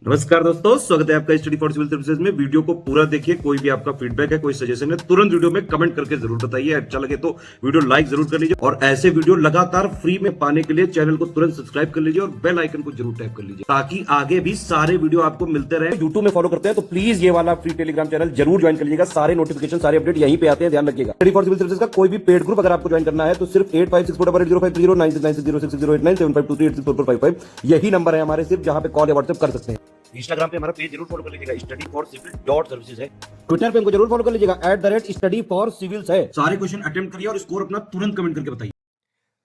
नमस्कार दोस्तों, स्वागत है आपका स्टडी फॉर सिविल सर्विसेज में। वीडियो को पूरा देखिए। कोई भी आपका फीडबैक है, कोई सजेशन है, तुरंत वीडियो में कमेंट करके जरूर बताइए। अच्छा लगे तो वीडियो लाइक जरूर कर लीजिए और ऐसे वीडियो लगातार फ्री में पाने के लिए चैनल को तुरंत सब्सक्राइब कर लीजिए और बेल आइकन को जरूर टैप कर लीजिए ताकि आगे भी सारे वीडियो आपको मिलते रहे। यूट्यूब में फॉलो करते हैं तो प्लीज ये वाला फ्री टेलीग्राम चैनल जरूर ज्वाइन कर लीजिएगा। सारे नोटिफिकेशन, सारे अपडेट यहीं पे आते हैं, ध्यान रखिएगा। स्टडी फॉर सिविल सर्विसेज का कोई भी पेड ग्रुप अगर आपको ज्वाइन करना है तो सिर्फ 856480560660897523864455 यही नंबर है हमारे, सिर्फ जहां पे कॉल या व्हाट्सएप कर सकते हैं। इंस्टाग्राम पे हमारा पेज जरूर फॉलो कर लीजिएगा, study for civil dot services है। ट्विटर पे हमको जरूर फॉलो कर लीजिएगा, @स्टडी फॉर सिविल्स है। सारे क्वेश्चन अटेम्प्ट करिए और स्कोर अपना तुरंत कमेंट करके बताइए।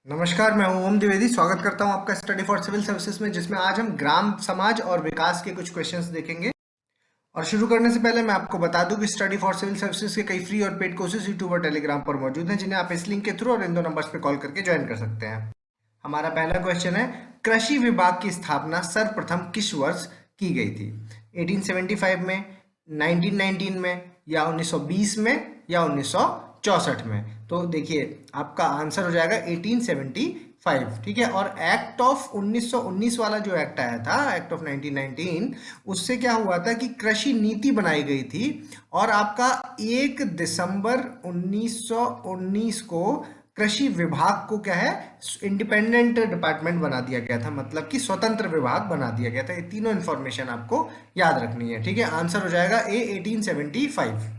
नमस्कार, मैं हूं ओम द्विवेदी। स्वागत करता हूं आपका स्टडी फॉर सिविल सर्विसेज में, जिसमें आज हम ग्राम समाज और विकास के कुछ क्वेश्चंस देखेंगे। और शुरू करने से पहले मैं आपको बता दूं कि स्टडी फॉर सिविल सर्विसेज के कई फ्री और पेड कोर्सेज यूट्यूब और टेलीग्राम पर मौजूद हैं, जिन्हें आप इस लिंक के थ्रू और इन दो नंबर्स पे कॉल करके ज्वाइन कर सकते हैं। हमारा पहला क्वेश्चन है, कृषि विभाग की स्थापना सर्वप्रथम किस वर्ष की गई थी? 1875 में, 1919 में, या 1920 में, या 1964 में? तो देखिए आपका आंसर हो जाएगा 1875, ठीक है। और एक्ट ऑफ 1919 वाला जो एक्ट आया था, एक्ट ऑफ 1919, उससे क्या हुआ था कि कृषि नीति बनाई गई थी और आपका 1 दिसंबर 1919 को कृषि विभाग को क्या है, इंडिपेंडेंट डिपार्टमेंट बना दिया गया था, मतलब कि स्वतंत्र विभाग बना दिया गया था। ये तीनों इंफॉर्मेशन आपको याद रखनी है, ठीक है। आंसर हो जाएगा ए 1875।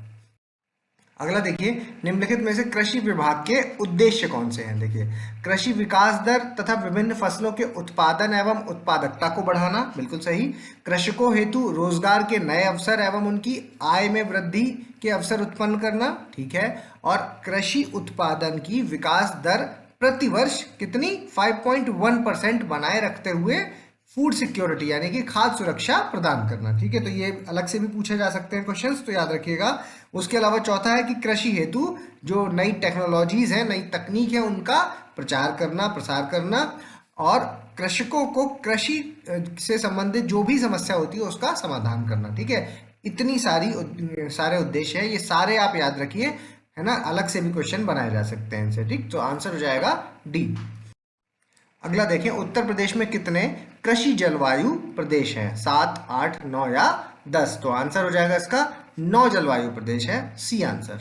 अगला देखिए, निम्नलिखित में से कृषि विभाग के उद्देश्य कौन से हैं? देखिए, कृषि विकास दर तथा विभिन्न फसलों के उत्पादन एवं उत्पादकता को बढ़ाना, बिल्कुल सही। कृषकों हेतु रोजगार के नए अवसर एवं उनकी आय में वृद्धि के अवसर उत्पन्न करना, ठीक है। और कृषि उत्पादन की विकास दर प्रतिवर्ष कितनी? 5.1% बनाए रखते हुए फूड सिक्योरिटी यानी कि खाद्य सुरक्षा प्रदान करना, ठीक है। तो ये अलग से भी पूछे जा सकते हैं क्वेश्चंस, तो याद रखिएगा। उसके अलावा चौथा है कि कृषि हेतु जो नई टेक्नोलॉजीज हैं, नई तकनीक है, उनका प्रचार करना, प्रसार करना, और कृषकों को कृषि से संबंधित जो भी समस्या होती है उसका समाधान करना, ठीक है। इतनी सारे उद्देश्य है, ये सारे आप याद रखिए, है ना। अलग से भी क्वेश्चन बनाए जा सकते हैं इनसे, ठीक। तो आंसर हो जाएगा डी। अगला देखें, उत्तर प्रदेश में कितने कृषि जलवायु प्रदेश हैं? 7, 8, 9 या 10? तो आंसर हो जाएगा इसका 9 जलवायु प्रदेश है, सी आंसर।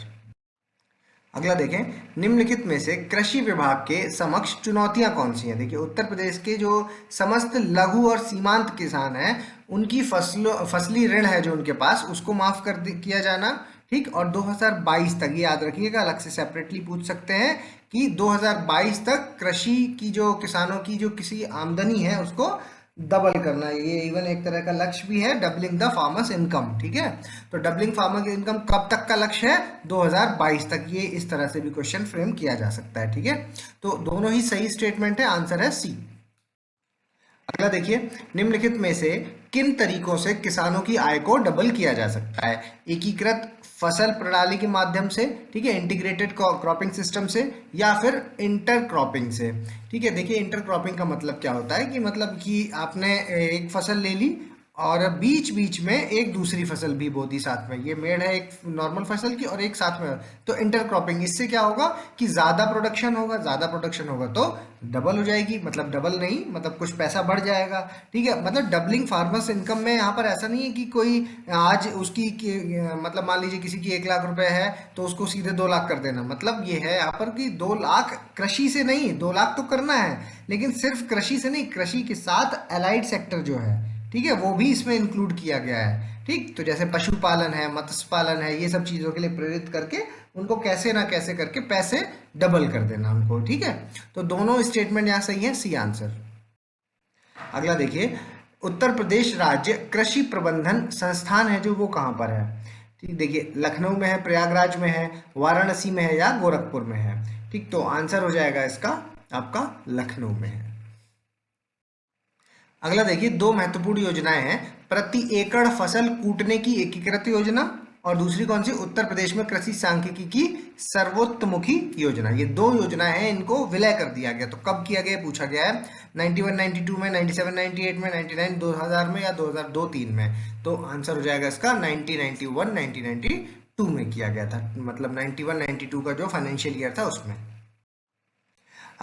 अगला देखें, निम्नलिखित में से कृषि विभाग के समक्ष चुनौतियां कौन सी हैं? देखिए, उत्तर प्रदेश के जो समस्त लघु और सीमांत किसान हैं, उनकी फसली ऋण है जो उनके पास, उसको माफ किया जाना, ठीक। और 2022 तक, ये याद रखिएगा, अलग से सेपरेटली पूछ सकते हैं कि 2022 तक कृषि की जो किसानों की जो किसी आमदनी है उसको डबल करना। ये इवन एक तरह का लक्ष्य भी है, डबलिंग द फार्मर्स इनकम, ठीक है। तो डबलिंग फार्मर इनकम कब तक का लक्ष्य है? 2022 तक। ये इस तरह से भी क्वेश्चन फ्रेम किया जा सकता है, ठीक है। तो दोनों ही सही स्टेटमेंट है, आंसर है सी। अगला देखिए, निम्नलिखित में से किन तरीकों से किसानों की आय को डबल किया जा सकता है? एकीकृत फसल प्रणाली के माध्यम से, ठीक है, इंटीग्रेटेड क्रॉपिंग सिस्टम से, या फिर इंटर क्रॉपिंग से, ठीक है। देखिए, इंटर क्रॉपिंग का मतलब क्या होता है कि मतलब कि आपने एक फसल ले ली और बीच बीच में एक दूसरी फसल भी बो दी साथ में। ये मेड़ है एक नॉर्मल फसल की और एक साथ में, तो इंटर क्रॉपिंग। इससे क्या होगा कि ज्यादा प्रोडक्शन होगा, ज्यादा प्रोडक्शन होगा तो डबल हो जाएगी, मतलब डबल नहीं, मतलब कुछ पैसा बढ़ जाएगा, ठीक है। मतलब डबलिंग फार्मर्स इनकम में यहाँ पर ऐसा नहीं है कि कोई आज उसकी मतलब मान लीजिए किसी की 1 लाख रुपए है तो उसको सीधे 2 लाख कर देना। मतलब ये है यहाँ पर कि 2 लाख कृषि से नहीं, 2 लाख तो करना है, लेकिन सिर्फ कृषि से नहीं, कृषि के साथ एलाइड सेक्टर जो है, ठीक है, वो भी इसमें इंक्लूड किया गया है, ठीक। तो जैसे पशुपालन है, मत्स्य पालन है, ये सब चीजों के लिए प्रेरित करके उनको कैसे ना कैसे करके पैसे डबल कर देना उनको, ठीक है। तो दोनों स्टेटमेंट यहाँ सही है, सी आंसर। अगला देखिए, उत्तर प्रदेश राज्य कृषि प्रबंधन संस्थान है जो, वो कहाँ पर है? ठीक, देखिए, लखनऊ में है, प्रयागराज में है, वाराणसी में है, या गोरखपुर में है? ठीक, तो आंसर हो जाएगा इसका आपका लखनऊ में है। अगला देखिए, दो महत्वपूर्ण योजनाएं हैं, प्रति एकड़ फसल कूटने की एकीकृत योजना, और दूसरी कौन सी? उत्तर प्रदेश में कृषि सांख्यिकी की सर्वोत्तमुखी योजना। ये दो योजनाएं हैं, इनको विलय कर दिया गया। तो कब किया गया पूछा गया है, 91 92 में, 97 98 में, 99 2000 में, या 2002 3 में? तो आंसर हो जाएगा इसका 1991 1992 में किया गया था, मतलब 91 92 का जो फाइनेंशियल ईयर था उसमें।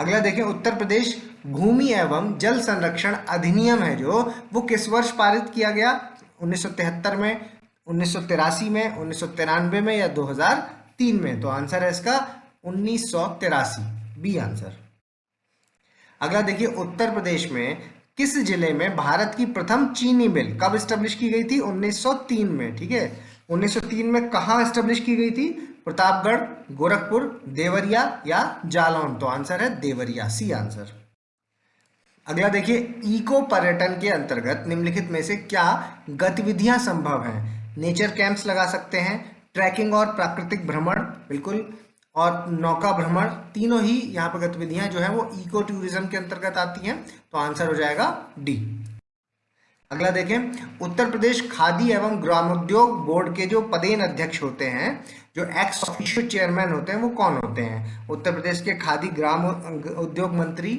अगला देखें, उत्तर प्रदेश भूमि एवं जल संरक्षण अधिनियम है जो, वो किस वर्ष पारित किया गया? 1973 में, 1983 में, 1993 में या 2003 में? तो आंसर है इसका 1983, बी आंसर। अगला देखिए, उत्तर प्रदेश में किस जिले में भारत की प्रथम चीनी मिल कब स्टेब्लिश की गई थी? 1903 में। ठीक है, 1903 में कहाँ स्टेब्लिश की गई थी? प्रतापगढ़, गोरखपुर, देवरिया या जालौन? तो आंसर है देवरिया, सी आंसर। अगला देखिए, इको पर्यटन के अंतर्गत निम्नलिखित में से क्या गतिविधियां संभव हैं? नेचर कैंप्स लगा सकते हैं, ट्रैकिंग और प्राकृतिक भ्रमण, बिल्कुल, और नौका भ्रमण, तीनों ही यहाँ पर गतिविधियां जो है वो इको टूरिज्म के अंतर्गत आती हैं। तो आंसर हो जाएगा डी। अगला देखें, उत्तर प्रदेश खादी एवं ग्रामोद्योग बोर्ड के जो पदेन अध्यक्ष होते हैं, जो एक्स ऑफिशियो चेयरमैन होते हैं, वो कौन होते हैं? उत्तर प्रदेश के खादी ग्राम उद्योग मंत्री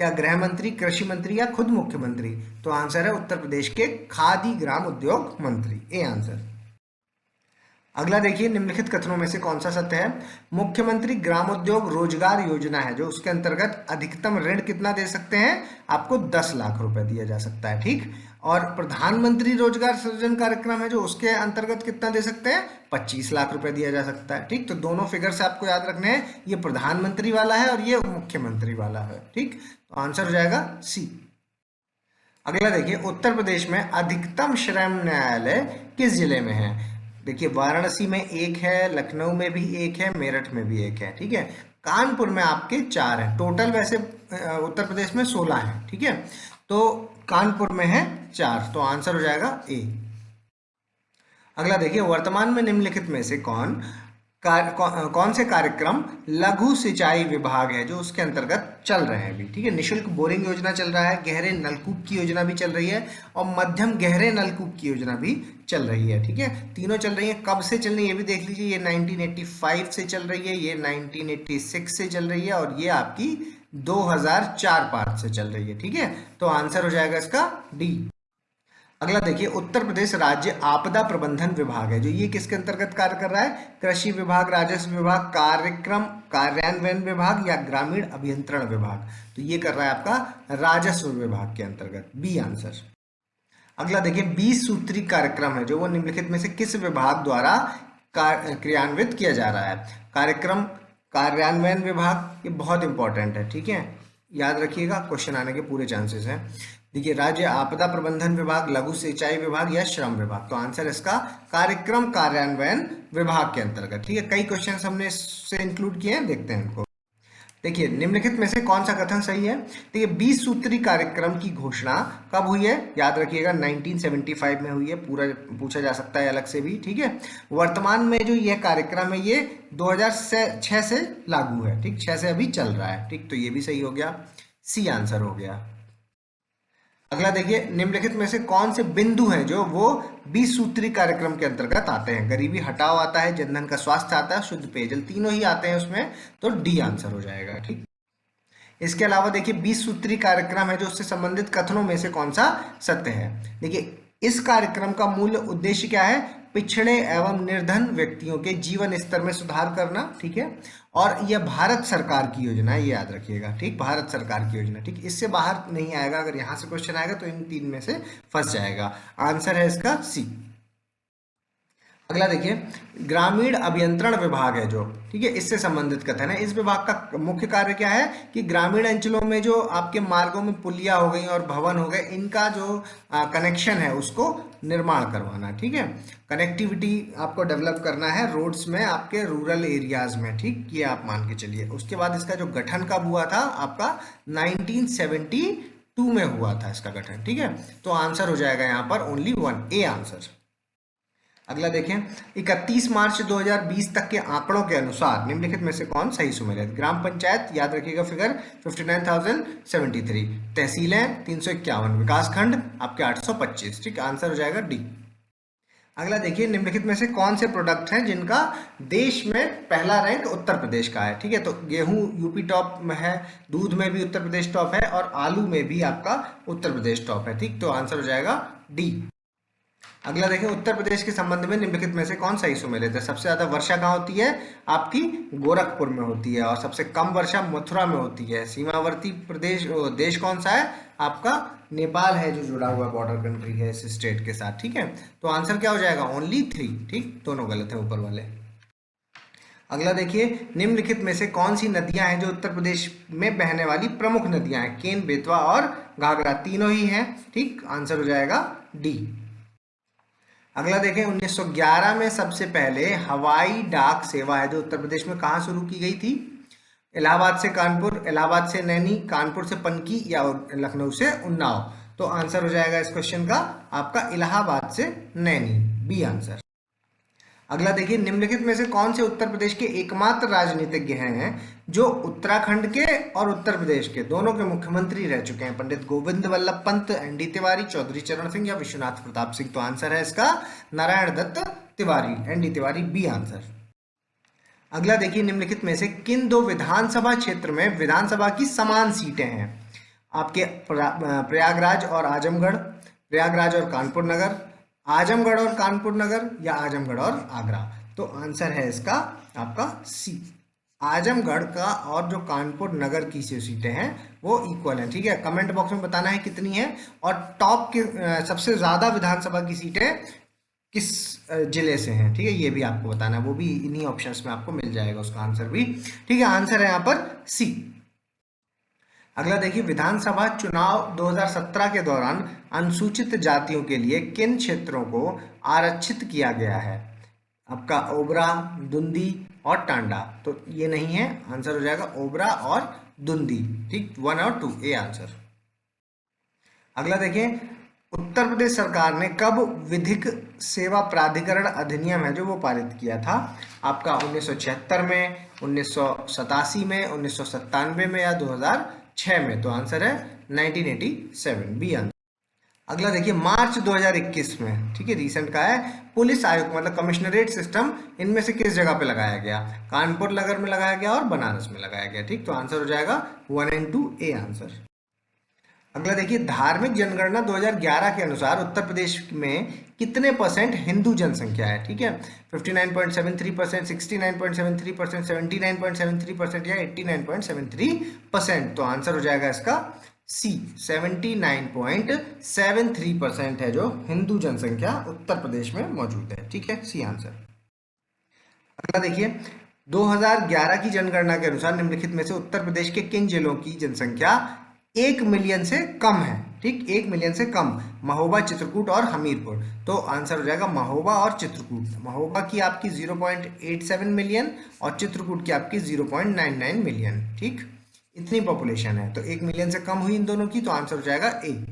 या गृह मंत्री, कृषि मंत्री या खुद मुख्यमंत्री? तो आंसर है उत्तर प्रदेश के खादी ग्राम उद्योग मंत्री, ए आंसर। अगला देखिए, निम्नलिखित कथनों में से कौन सा सत्य है? मुख्यमंत्री ग्रामोद्योग रोजगार योजना है जो, उसके अंतर्गत अधिकतम ऋण कितना दे सकते हैं? आपको 10 लाख रुपए दिया जा सकता है। ठीक, और प्रधानमंत्री रोजगार सृजन कार्यक्रम है जो, उसके अंतर्गत कितना दे सकते हैं? 25 लाख रुपए दिया जा सकता है। ठीक, तो दोनों फिगर्स आपको याद रखने हैं, ये प्रधानमंत्री वाला है और ये मुख्यमंत्री वाला है। ठीक, तो आंसर हो जाएगा सी। अगला देखिए, उत्तर प्रदेश में अधिकतम श्रम न्यायालय किस जिले में है? देखिए, वाराणसी में एक है, लखनऊ में भी एक है, मेरठ में भी एक है। ठीक है, कानपुर में आपके 4 हैं टोटल, वैसे उत्तर प्रदेश में 16 हैं। ठीक है, तो कानपुर में है 4, तो आंसर हो जाएगा ए। अगला देखिए, वर्तमान में निम्नलिखित में से कौन से कार्यक्रम लघु सिंचाई विभाग है जो उसके अंतर्गत चल रहे हैं अभी? ठीक है, निशुल्क बोरिंग योजना चल रहा है, गहरे नलकूप की योजना भी चल रही है और मध्यम गहरे नलकूप की योजना भी चल रही है। ठीक है, तीनों चल रही है। कब से चल रही है ये भी देख लीजिए, ये 1985 से चल रही है, ये 1986 से चल रही है और ये आपकी 2004-5 से चल रही है। ठीक है, तो आंसर हो जाएगा इसका डी। अगला देखिए, उत्तर प्रदेश राज्य आपदा प्रबंधन विभाग है जो, ये किसके अंतर्गत कार्य कर रहा है? कृषि विभाग, राजस्व विभाग, कार्यक्रम कार्यान्वयन विभाग या ग्रामीण अभियंत्रण विभाग? तो ये कर रहा है आपका राजस्व विभाग के अंतर्गत, बी आंसर। अगला देखिए, 20 सूत्री कार्यक्रम है जो, वो निम्नलिखित में से किस विभाग द्वारा क्रियान्वित किया जा रहा है? कार्यक्रम कार्यान्वयन विभाग, ये बहुत इंपॉर्टेंट है। ठीक है, याद रखिएगा, क्वेश्चन आने के पूरे चांसेस हैं। देखिए, राज्य आपदा प्रबंधन विभाग, लघु सिंचाई विभाग या श्रम विभाग? तो आंसर इसका कार्यक्रम कार्यान्वयन विभाग के अंतर्गत। ठीक है, कई क्वेश्चन हमने इससे इंक्लूड किए हैं, देखते हैं इनको। देखिए, निम्नलिखित में से कौन सा कथन सही है? देखिए, 20 सूत्री कार्यक्रम की घोषणा कब हुई है? याद रखिएगा 1975 में हुई है, पूरा पूछा जा सकता है अलग से भी। ठीक है, वर्तमान में जो यह कार्यक्रम है ये 2006 से लागू है। ठीक, 6 से अभी चल रहा है। ठीक, तो ये भी सही हो गया, सी आंसर हो गया। अगला देखिए, निम्नलिखित में से कौन से बिंदु हैं जो वो 20 सूत्री कार्यक्रम के अंतर्गत आते हैं? गरीबी हटाओ आता है, जनधन का स्वास्थ्य आता है, शुद्ध पेयजल, तीनों ही आते हैं उसमें, तो डी आंसर हो जाएगा। ठीक, इसके अलावा देखिए, 20 सूत्री कार्यक्रम है जो, उससे संबंधित कथनों में से कौन सा सत्य है? देखिए, इस कार्यक्रम का मूल उद्देश्य क्या है? पिछड़े एवं निर्धन व्यक्तियों के जीवन स्तर में सुधार करना। ठीक है, और यह भारत सरकार की योजना है, ये याद रखिएगा। ठीक, भारत सरकार की योजना। ठीक, इससे बाहर नहीं आएगा, अगर यहां से क्वेश्चन आएगा तो इन 3 में से फंस जाएगा। आंसर है इसका सी। अगला देखिए, ग्रामीण अभियंत्रण विभाग है जो, ठीक है, इससे संबंधित कथन है। इस विभाग का मुख्य कार्य क्या है? कि ग्रामीण अंचलों में जो आपके मार्गों में पुलिया हो गई और भवन हो गए, इनका जो कनेक्शन है उसको निर्माण करवाना। ठीक है, कनेक्टिविटी आपको डेवलप करना है रोड्स में, आपके रूरल एरियाज में। ठीक, ये आप मान के चलिए। उसके बाद इसका जो गठन कब हुआ था? आपका 1972 में हुआ था इसका गठन। ठीक है, तो आंसर हो जाएगा यहाँ पर ओनली 1, ए आंसर। अगला देखें, 31 मार्च 2020 तक के आंकड़ों के अनुसार निम्नलिखित में से कौन सही सुमेलित? ग्राम पंचायत, याद रखिएगा फिगर 59,073, तहसीलें 351, विकासखंड आपके 825। ठीक, आंसर हो जाएगा डी। अगला देखिए, निम्नलिखित में से कौन से प्रोडक्ट हैं जिनका देश में पहला रैंक उत्तर प्रदेश का है? ठीक है, तो गेहूं यूपी टॉप में है, दूध में भी उत्तर प्रदेश टॉप है और आलू में भी आपका उत्तर प्रदेश टॉप है। ठीक, तो आंसर हो जाएगा डी। अगला देखें, उत्तर प्रदेश के संबंध में निम्नलिखित में से कौन सही सुमेलित है? सबसे ज्यादा वर्षा कहाँ होती है? आपकी गोरखपुर में होती है। और सबसे कम वर्षा मथुरा में होती है। सीमावर्ती प्रदेश देश कौन सा है? आपका नेपाल है, जो जुड़ा हुआ बॉर्डर कंट्री है इस स्टेट के साथ। ठीक है, तो आंसर क्या हो जाएगा? ओनली 3। ठीक, दोनों गलत है ऊपर वाले। अगला देखिए, निम्नलिखित में से कौन सी नदियां हैं जो उत्तर प्रदेश में बहने वाली प्रमुख नदियां हैं? केन, बेतवा और घाघरा, तीनों ही हैं। ठीक, आंसर हो जाएगा डी। अगला देखें, 1911 में सबसे पहले हवाई डाक सेवा है जो उत्तर प्रदेश में कहाँ शुरू की गई थी? इलाहाबाद से कानपुर, इलाहाबाद से नैनी, कानपुर से पनकी या लखनऊ से उन्नाव। तो आंसर हो जाएगा इस क्वेश्चन का आपका इलाहाबाद से नैनी, बी आंसर। अगला देखिए, निम्नलिखित में से कौन से उत्तर प्रदेश के एकमात्र राजनीतिज्ञ हैं जो उत्तराखंड के और उत्तर प्रदेश के दोनों के मुख्यमंत्री रह चुके हैं? पंडित गोविंद वल्लभ पंत, एनडी तिवारी, चौधरी चरण सिंह या विश्वनाथ प्रताप सिंह। तो आंसर है इसका Narayan Dutt Tiwari, ND Tiwari, B answer. अगला देखिए, निम्नलिखित में से किन दो विधानसभा क्षेत्र में विधानसभा की समान सीटें हैं? आपके प्रयागराज और आजमगढ़, प्रयागराज और कानपुर नगर, आजमगढ़ और कानपुर नगर या आजमगढ़ और आगरा। तो आंसर है इसका आपका सी, आजमगढ़ का और जो कानपुर नगर की सीटें हैं वो इक्वल हैं। ठीक है, कमेंट बॉक्स में बताना है कितनी है, और टॉप के सबसे ज्यादा विधानसभा की सीटें किस जिले से हैं। ठीक है, ये भी आपको बताना है, वो भी इन्हीं ऑप्शंस में आपको मिल जाएगा उसका आंसर भी। ठीक है, आंसर है यहाँ पर सी। अगला देखिए, विधानसभा चुनाव 2017 के दौरान अनुसूचित जातियों के लिए किन क्षेत्रों को आरक्षित किया गया है? आपका ओबरा, दुंदी और टांडा। तो ये नहीं है, आंसर हो जाएगा ओबरा और दुंदी। ठीक, 1 और 2, ए आंसर। अगला देखिए, उत्तर प्रदेश सरकार ने कब विधिक सेवा प्राधिकरण अधिनियम है जो वो पारित किया था? आपका 1976 में, 1987 में, 1997 में या 2006 में। तो आंसर है 1987, बी आंसर। अगला देखिए, मार्च 2021 में, ठीक है, रिसेंट का है, पुलिस आयुक्त मतलब कमिश्नरेट सिस्टम इनमें से किस जगह पे लगाया गया? कानपुर नगर में लगाया गया और बनारस में लगाया गया। ठीक, तो आंसर हो जाएगा 1 और 2, ए आंसर। अगला देखिए, धार्मिक जनगणना 2011 के अनुसार उत्तर प्रदेश में कितने % हिंदू जनसंख्या है? ठीक है, 59.73%, 69.73%, 79.73% या 89.73%। तो आंसर हो जाएगा इसका सी, 79.73% है जो हिंदू जनसंख्या उत्तर प्रदेश में मौजूद है। ठीक है, सी आंसर। अगला देखिए, 2011 की जनगणना के अनुसार निम्नलिखित में से उत्तर प्रदेश के किन जिलों की जनसंख्या 1 मिलियन से कम है? ठीक, 1 मिलियन से कम, महोबा, चित्रकूट और हमीरपुर। तो आंसर हो जाएगा महोबा और चित्रकूट। महोबा की आपकी 0.87 मिलियन और चित्रकूट की आपकी 0.99 मिलियन। ठीक, इतनी पॉपुलेशन है, तो 1 मिलियन से कम हुई इन दोनों की, तो आंसर हो जाएगा ए।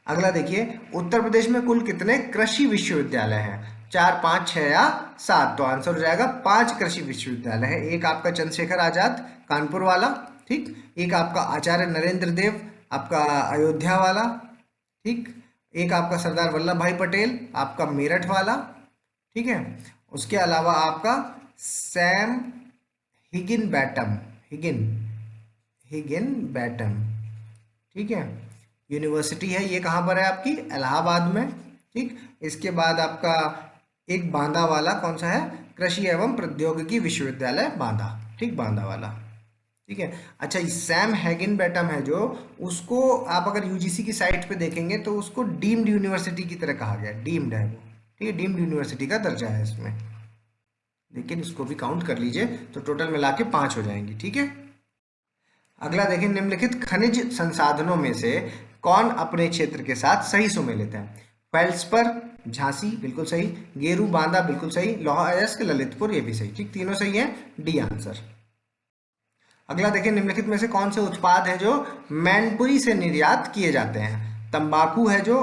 अगला देखिए, उत्तर प्रदेश में कुल कितने कृषि विश्वविद्यालय हैं? 4, 5, 6 या 7। तो आंसर हो जाएगा 5 कृषि विश्वविद्यालय है। एक आपका चंद्रशेखर आजाद कानपुर वाला, ठीक, एक आपका आचार्य नरेंद्र देव आपका अयोध्या वाला, ठीक, एक आपका सरदार वल्लभ भाई पटेल आपका मेरठ वाला, ठीक है, उसके अलावा आपका सैम हिगिन बैटम, ठीक है, यूनिवर्सिटी है, ये कहाँ पर है आपकी? इलाहाबाद में। ठीक, इसके बाद आपका एक बांदा वाला कौन सा है? कृषि एवं प्रौद्योगिकी विश्वविद्यालय बांदा। ठीक, बांदा वाला। ठीक है, अच्छा, सैम हैगिनबैटम है जो, उसको आप अगर यूजीसी की साइट पे देखेंगे तो उसको डीम्ड यूनिवर्सिटी की तरह कहा गया, डीम्ड है वो। ठीक है, डीम्ड यूनिवर्सिटी का दर्जा है इसमें, लेकिन इसको भी काउंट कर लीजिए तो टोटल मिला के 5 हो जाएंगी। ठीक है, अगला देखें, निम्नलिखित खनिज संसाधनों में से कौन अपने क्षेत्र के साथ सही सुमेलित है? फेल्सपर, झांसी, बिल्कुल सही, गेरू, बांदा, बिल्कुल सही, लौह अयस्क, ललितपुर, ये भी सही। ठीक, तीनों सही है, डी आंसर। अगला देखिए, निम्नलिखित में से कौन से उत्पाद हैं जो मैनपुरी से निर्यात किए जाते हैं? तंबाकू है जो,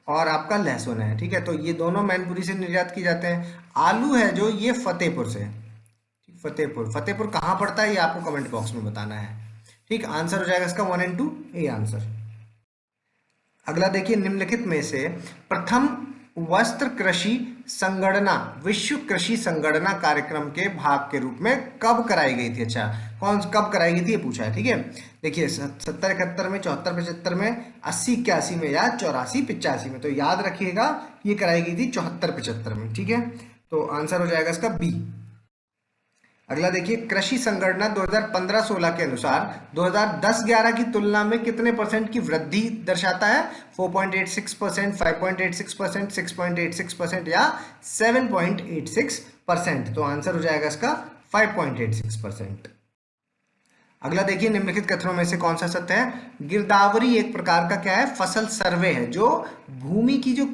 और आपका लहसुन है। ठीक है, तो ये दोनों मैनपुरी से निर्यात किए जाते हैं। आलू है जो, ये फतेहपुर से। ठीक, फतेहपुर कहाँ पड़ता है ये आपको कमेंट बॉक्स में बताना है। ठीक, आंसर हो जाएगा इसका 1 और 2, ए आंसर। अगला देखिए, निम्नलिखित में से प्रथम वस्त्र कृषि संगणना विश्व कृषि संगणना कार्यक्रम के भाग के रूप में कब कराई गई थी? अच्छा, कब कराई गई थी ये पूछा है। ठीक है, देखिए 70 71 में, 74 75 में, 80 81 में या 84 85 में। तो याद रखिएगा ये कराई गई थी 74 75 में, ठीक है। तो आंसर हो जाएगा इसका बी। अगला देखिए, कृषि संगणना 2015-16 के अनुसार 2010-11 की तुलना में कितने परसेंट की वृद्धि दर्शाता है? 4.86%, 5.86%, 6.86% या 7.86%। तो आंसर हो जाएगा इसका 5.86%। अगला देखिए, निम्नलिखित कथनों में से कौन सा सत्य है? गिरदावरी एक प्रकार का क्या है? फसल सर्वे है, जो भूमि की जो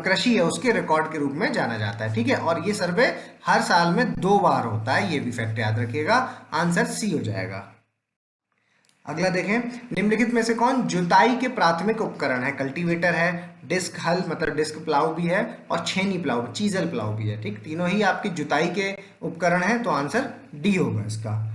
कृषि है उसके रिकॉर्ड के रूप में जाना जाता है, ठीक है। और ये सर्वे हर साल में 2 बार होता है, ये भी फैक्ट याद रखिएगा। आंसर सी हो जाएगा। अगला देखें, निम्नलिखित में से कौन जुताई के प्राथमिक उपकरण है? कल्टीवेटर है, डिस्क हल मतलब डिस्क प्लाऊ भी है, और छेनी प्लाऊ, चीजल प्लाऊ भी है, ठीक। तीनों ही आपकी जुताई के उपकरण है, तो आंसर डी होगा इसका।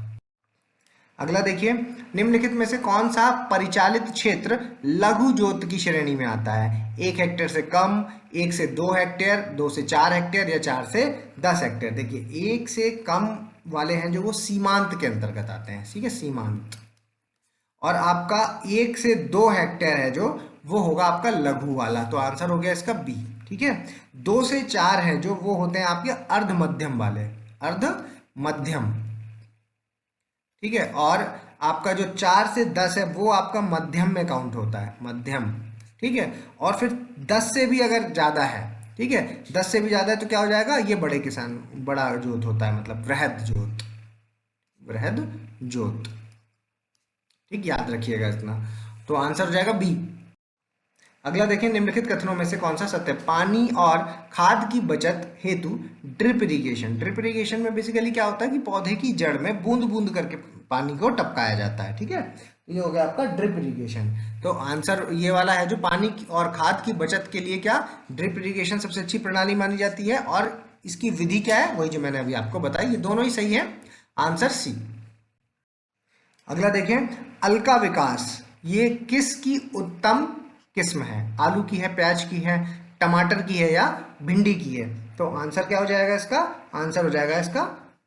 अगला देखिए, निम्नलिखित में से कौन सा परिचालित क्षेत्र लघु जोत की श्रेणी में आता है? 1 हेक्टेयर से कम, 1 से 2 हेक्टेयर, 2 से 4 हेक्टेयर या 4 से 10 हेक्टेयर। देखिए 1 से कम वाले हैं जो वो सीमांत के अंतर्गत आते हैं, ठीक है, सीमांत। और आपका 1 से 2 हेक्टेयर है जो वो होगा आपका लघु वाला, तो आंसर हो गया इसका बी, ठीक है। 2 से 4 है जो वो होते हैं आपके अर्ध मध्यम वाले, अर्ध मध्यम, ठीक है। और आपका जो 4 से 10 है वो आपका मध्यम में काउंट होता है, मध्यम, ठीक है। और फिर 10 से भी अगर ज्यादा है, ठीक है, 10 से भी ज्यादा है तो क्या हो जाएगा? ये बड़े किसान, बड़ा जोत होता है, मतलब वृहद जोत, वृहद जोत, ठीक, याद रखिएगा इतना। तो आंसर हो जाएगा बी। अगला देखें, निम्नलिखित कथनों में से कौन सा सत्य है? पानी और खाद की बचत हेतु ड्रिप इरिगेशन। ड्रिप इरिगेशन में बेसिकली क्या होता है कि पौधे की जड़ में बूंद बूंद करके पानी को टपकाया जाता है, ठीक है। ये हो गया आपका ड्रिप इरिगेशन। तो आंसर ये वाला है, जो पानी और खाद की बचत के लिए क्या ड्रिप इरिगेशन सबसे अच्छी प्रणाली मानी जाती है। और इसकी विधि क्या है? वही जो मैंने अभी आपको बताई, ये दोनों ही सही है, आंसर सी। अगला देखें, अलका विकास ये किसकी उत्तम किस्म है? आलू की है, प्याज की है, टमाटर की है या भिंडी की है? तो आंसर क्या हो जाएगा इसका? आंसर हो जाएगा इसका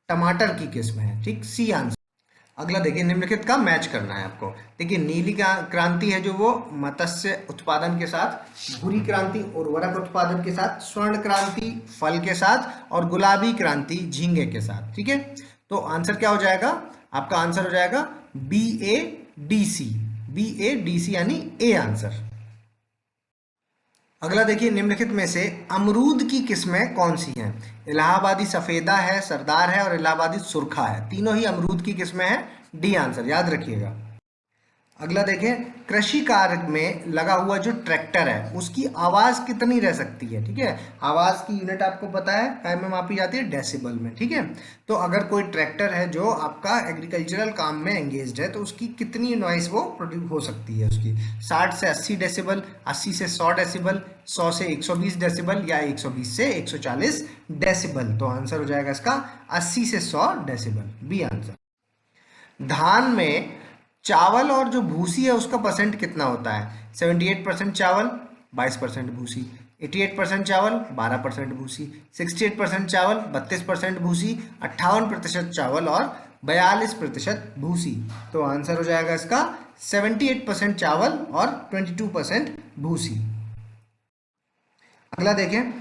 टमाटर की किस्म है, ठीक, सी आंसर। अगला देखिए, निम्नलिखित का मैच करना है आपको। देखिए नीली क्रांति है जो वो मत्स्य उत्पादन के साथ, भूरी क्रांति उर्वरक उत्पादन के साथ, स्वर्ण क्रांति फल के साथ, और गुलाबी क्रांति झींगे के साथ, ठीक है। तो आंसर क्या हो जाएगा? आपका आंसर हो जाएगा BADC, BADC यानी ए आंसर। अगला देखिए, निम्नलिखित में से अमरूद की किस्में कौन सी हैं? इलाहाबादी सफेदा है, सरदार है, और इलाहाबादी सुरखा है। तीनों ही अमरूद की किस्में हैं, डी आंसर, याद रखिएगा। अगला देखें, कृषि कार्य में लगा हुआ जो ट्रैक्टर है उसकी आवाज कितनी रह सकती है? ठीक है, आवाज की यूनिट आपको पता है काय में मापी जाती है? डेसिबल में, ठीक है। तो अगर कोई ट्रैक्टर है जो आपका एग्रीकल्चरल काम में एंगेज्ड है तो उसकी कितनी नॉइस वो प्रोड्यूस हो सकती है? उसकी 60 से 80 डेसिबल, 80 से 100 डेसिबल, 100 से 120 डेसिबल, या 120 से 140 डेसिबल। तो आंसर हो जाएगा इसका 80 से 100 डेसिबल, बी आंसर। धान में चावल और जो भूसी है उसका परसेंट कितना होता है? 78% चावल, 22% भूसी, 88% चावल, 12% भूसी, 68% चावल, 32% भूसी, 58% चावल और 42% भूसी। तो आंसर हो जाएगा इसका 78% चावल और 22% भूसी। अगला देखें,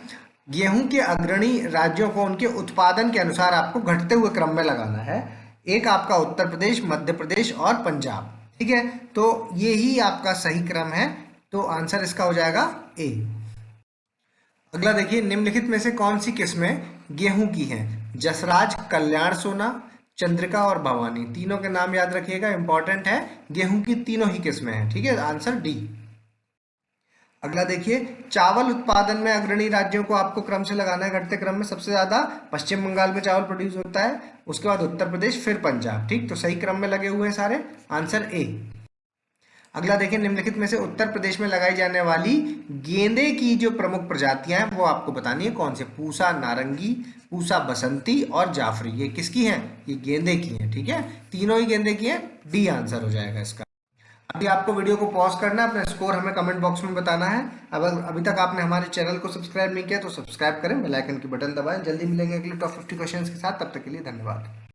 गेहूं के अग्रणी राज्यों को उनके उत्पादन के अनुसार आपको घटते हुए क्रम में लगाना है। एक आपका उत्तर प्रदेश, मध्य प्रदेश और पंजाब, ठीक है। तो ये ही आपका सही क्रम है, तो आंसर इसका हो जाएगा ए। अगला देखिए, निम्नलिखित में से कौन सी किस्में गेहूं की हैं? जसराज, कल्याण सोना, चंद्रिका और भवानी। तीनों के नाम याद रखिएगा, इंपॉर्टेंट है। गेहूं की तीनों ही किस्में हैं, ठीक है, आंसर डी। अगला देखिए, चावल उत्पादन में अग्रणी राज्यों को आपको क्रम से लगाना है घटते क्रम में। सबसे ज्यादा पश्चिम बंगाल में चावल प्रोड्यूस होता है, उसके बाद उत्तर प्रदेश, फिर पंजाब, ठीक। तो सही क्रम में लगे हुए हैं सारे, आंसर ए। अगला देखिए, निम्नलिखित में से उत्तर प्रदेश में लगाई जाने वाली गेंदे की जो प्रमुख प्रजातियां हैं वो आपको बतानी है कौन से? पूसा नारंगी, पूसा बसंती और जाफरी। ये किसकी हैं? ये गेंदे की हैं, ठीक है, तीनों ही गेंदे की हैं, डी आंसर हो जाएगा इसका। अभी आपको वीडियो को पॉज करना है, अपना स्कोर हमें कमेंट बॉक्स में बताना है। अगर अभी तक आपने हमारे चैनल को सब्सक्राइब नहीं किया तो सब्सक्राइब करें, बेल आइकन की बटन दबाएं। जल्दी मिलेंगे अगले टॉप 50 क्वेश्चंस के साथ, तब तक के लिए धन्यवाद।